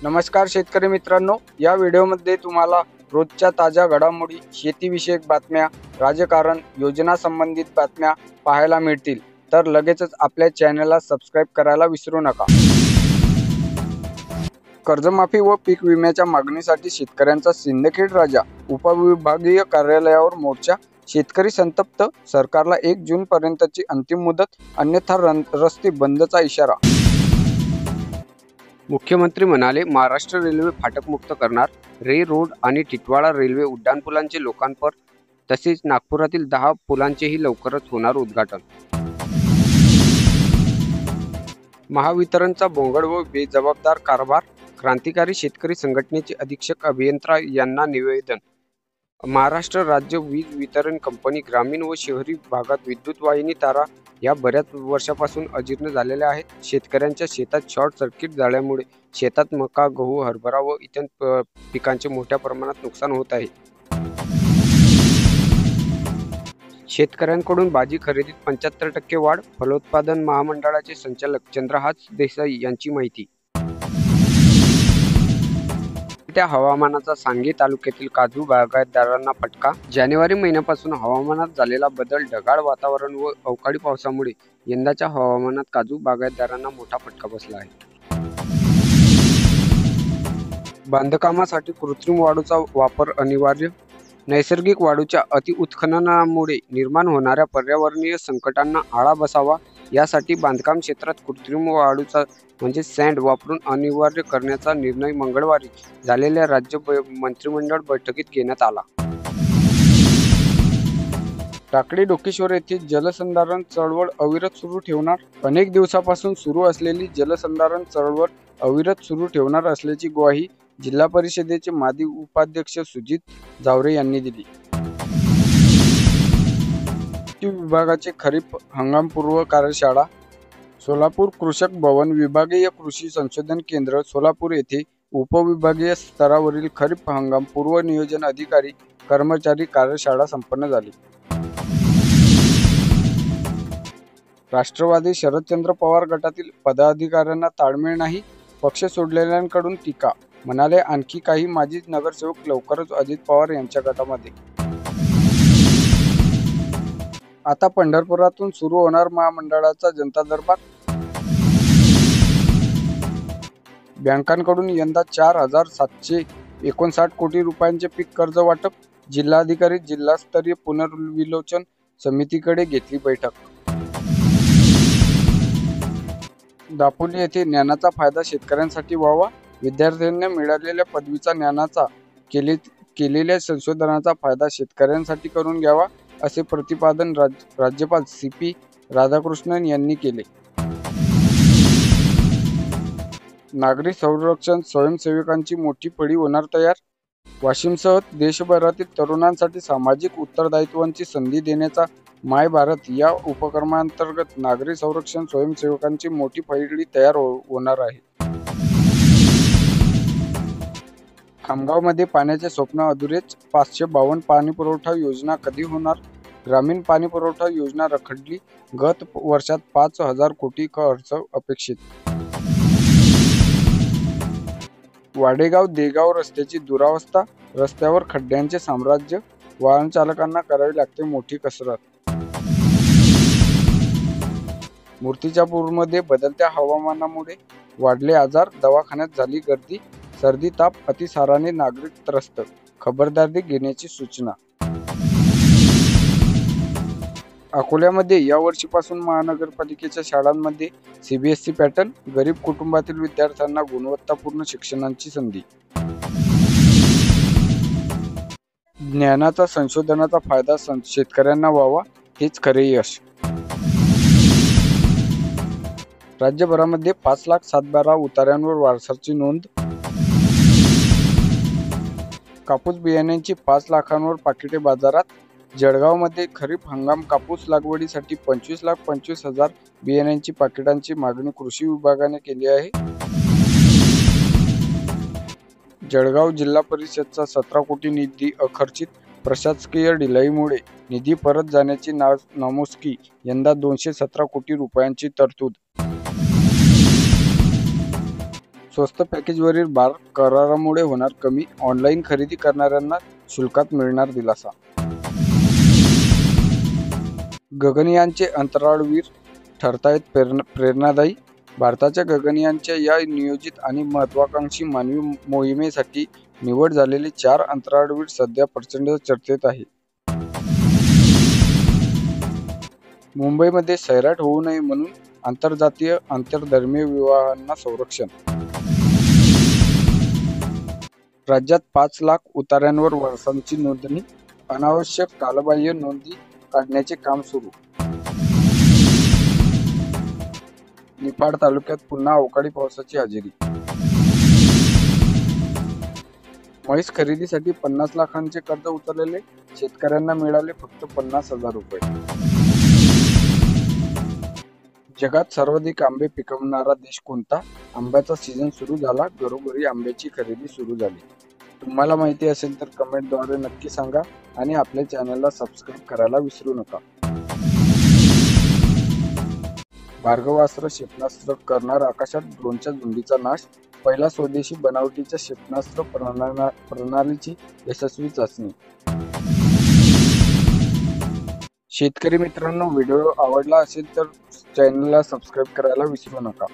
नमस्कार शेतकरी मित्रांनो, या व्हिडिओमध्ये तुम्हाला रोजच्या ताज्या घडामोडी, शेतीविषयक बातम्या, राजकारण, योजना संबंधित बातम्या पाहायला मिळतील. तर लगेचच आपल्या चॅनलला सबस्क्राइब करायला विसरू नका. कर्जमाफी व पीक विम्याच्या मागणीसाठी शेतकऱ्यांचा सिंदखेड राजा उपविभागीय कार्यालयावर मोर्चा. शेतकरी संतप्त, सरकारला 1 जून पर्यंतची अंतिम मुदत, अन्यथा रस्ते बंदचा इशारा. मुख्यमंत्री म्हणाले, महाराष्ट्र रेल्वे फाटकमुक्त करणार. रे रोड आणि टिटवाळा रेल्वे उड्डाणपुलांचे लोकार्पण, तसेच नागपुरातील 10 पुलांचेही लवकरच होणार उद्घाटन. महावितरणचा बोंगळ व बेजबाबदार कारभार. क्रांतिकारी शेतकरी संघटनेचे अधीक्षक अभियंता यांना निवेदन. महाराष्ट्र राज्य वीज वितरण कंपनी ग्रामीण व शहरी भागात विद्युत वाहिनी तारा या बऱ्याच वर्षापासून अजीर्ण झालेल्या आहेत. शेतकऱ्यांच्या शेतात शॉर्ट सर्किट झाल्यामुळे शेतात मका, गहू, हरभरा व इतर पिकांचे मोठ्या प्रमाणात नुकसान होत आहे. शेतकऱ्यांकडून भाजी खरेदीत 75% वाढ. फलोत्पादन महामंडळाचे संचालक चंद्रहास देसाई यांची माहिती. त्या हवामानाचा सांगे तालुक्यातील काजू बागायतदारांना फटका. जानेवारी महिन्यापासून हवामानात झालेला बदल, ढगाळ वातावरण व अवकाळी पावसामुळे यंदाच्या हवामानात काजू बागायतदारांना मोठा फटका बसला आहे. बांधकामासाठी कृत्रिम वाळूचा वापर अनिवार्य. नैसर्गिक वाळूच्या अतिउत्खननामुळे निर्माण होणाऱ्या पर्यावरणीय संकटांना आळा बसावा, यासाठी बांधकाम क्षेत्रात कृत्रिम वाळूचा म्हणजे सँड वापरून अनिवार्य करण्याचा निर्णय मंगळवारी झालेल्या राज्य मंत्रिमंडळ बैठकीत घेण्यात आला. टाकळी डोकेश्वर येथे जलसंधारण चळवळ अविरत सुरू ठेवणार. अनेक दिवसापासून सुरू असलेली जलसंधारण चळवळ अविरत सुरू ठेवणार असल्याची ग्वाही जिल्हा परिषदेचे माजी उपाध्यक्ष सुजित जावरे यांनी दिली. विभागाचे खरीप हंगामपूर्व कार्यशाळा. सोलापूर कृषक भवन विभागीय कृषी संशोधन केंद्र सोलापूर येथे उपविभागीय स्तरावरील खरीप हंगाम पूर्व नियोजन अधिकारी कर्मचारी कार्यशाळा संपन्न झाली. राष्ट्रवादी शरदचंद्र पवार गटातील पदाधिकाऱ्यांना ताळमेळ नाही, पक्ष सोडलेल्यांकडून टीका. म्हणाले, आणखी काही माजी नगरसेवक लवकरच अजित पवार यांच्या गटामध्ये. आता पंढरपुरातून सुरू होणार महामंडळाचा जनता दरबार. बँकांकडून यंदा 4,759 कोटी रुपयांचे पीक कर्ज वाटप. जिल्हाधिकारी जिल्हास्तरीय पुनर्विलोचन समितीकडे घेतली बैठक. दापोली येथे ज्ञानाचा फायदा शेतकऱ्यांसाठी व्हावा. विद्यार्थ्यांना मिळालेल्या पदवीचा ज्ञानाचा केलेल्या संशोधनाचा फायदा शेतकऱ्यांसाठी करून घ्यावा, असे प्रतिपादन राज्यपाल CP राधाकृष्णन यांनी केले. नागरी संरक्षण स्वयंसेवकांची मोठी फळी होणार तयार. वाशिमसह देशभरातील तरुणांसाठी सामाजिक उत्तरदायित्वाची संधी देण्याचा माय भारत या उपक्रमांतर्गत नागरी संरक्षण स्वयंसेवकांची मोठी फळी तयार होणार आहे. खामगावमध्ये पाण्याचे स्वप्न अधुरेच. 552 पाणीपुरवठा योजना कधी होणार? ग्रामीण पाणीपुरवठा योजना रखडली. गत वर्षात 5,000 कोटी खर्च अपेक्षित. वाडेगाव देगाव रस्त्याची दुरावस्था. रस्त्यावर खड्ड्यांचे साम्राज्य. वाहन चालकांना करावी लागते मोठी कसरत. मूर्तिजापूरमध्ये बदलत्या हवामानामुळे वाढले आजार. दवाखान्यात झाली गर्दी. सर्दी ताप अतिसाराने नागरिक त्रस्त. खबरदारी घेण्याची सूचना. अकोल्यामध्ये या वर्षीपासून महानगरपालिकेच्या शाळांमध्ये CBSE पॅटर्न. गरीब कुटुंबातील विद्यार्थ्यांना गुणवत्तापूर्ण शिक्षणाची संधी. ज्ञानाचा संशोधनाचा फायदा शेतकऱ्यांना व्हावा, हेच खरे यश. राज्यभरामध्ये 5,07,12 उतार्यांवर वारसाची नोंद. कापूस बियाण्यांची 5 लाखांवर पाकिटे बाजारात. जळगावमध्ये खरीप हंगाम कापूस लागवडीसाठी 25,25,000 बियाण्यांची पाकिटांची मागणी कृषी विभागाने केली आहे. जळगाव जिल्हा परिषदचा 17 कोटी निधी अखर्चित. प्रशासकीय ढिलाईमुळे निधी परत जाण्याची नामुष्की. यंदा 217 कोटी रुपयांची तरतूद. स्वस्त पॅकेजवरील 12 करारामुळे होणार कमी, ऑनलाईन खरेदी करणाऱ्यांना शुल्कात मिळणार दिलासा. गगनयानचे अंतराळवीर ठरतायत प्रेरणादायी. भारताच्या गगनयानच्या या नियोजित आणि महत्त्वाकांक्षी मानवी मोहिमेसाठी निवड झालेले 4 अंतराळवीर सध्या प्रचंड चर्चेत आहे. मुंबईमध्ये सैराट होऊ नये म्हणून आंतरजातीय आंतरधर्मीय विवाहांना संरक्षण. राज्यात 5 लाख उतार्यांवर वारसांची नोंदणी, अनावश्यक कालबाह्य नोंदी काढण्याचे काम सुरू. निफाड तालुक्यात पुन्हा अवकाळी पावसाची हजेरी. म्हैस खरेदीसाठी 50 लाखांचे कर्ज उचललेले शेतकऱ्यांना मिळाले फक्त 50,000 रुपये. जगात सर्वाधिक आंबे पिकवणारा देश कोणता? आंब्याचा सीझन सुरू झाला, घरोघरी आंब्याची खरेदी सुरू झाली. तुम्हाला माहिती असेल तर कमेंटद्वारे नक्की सांगा आणि आपल्या चॅनलला सबस्क्राईब करायला विसरू नका. भार्गवास्त्र क्षेपणास्त्र करणार आकाशात ड्रोनच्या झुंडीचा नाश, पहिला स्वदेशी बनावटीच्या क्षेपणास्त्र प्रणालीची यशस्वी चाचणी. शेतकरी मित्रांनो, व्हिडिओ आवडला असेल तर चॅनलला सबस्क्राईब करायला विसरू नका.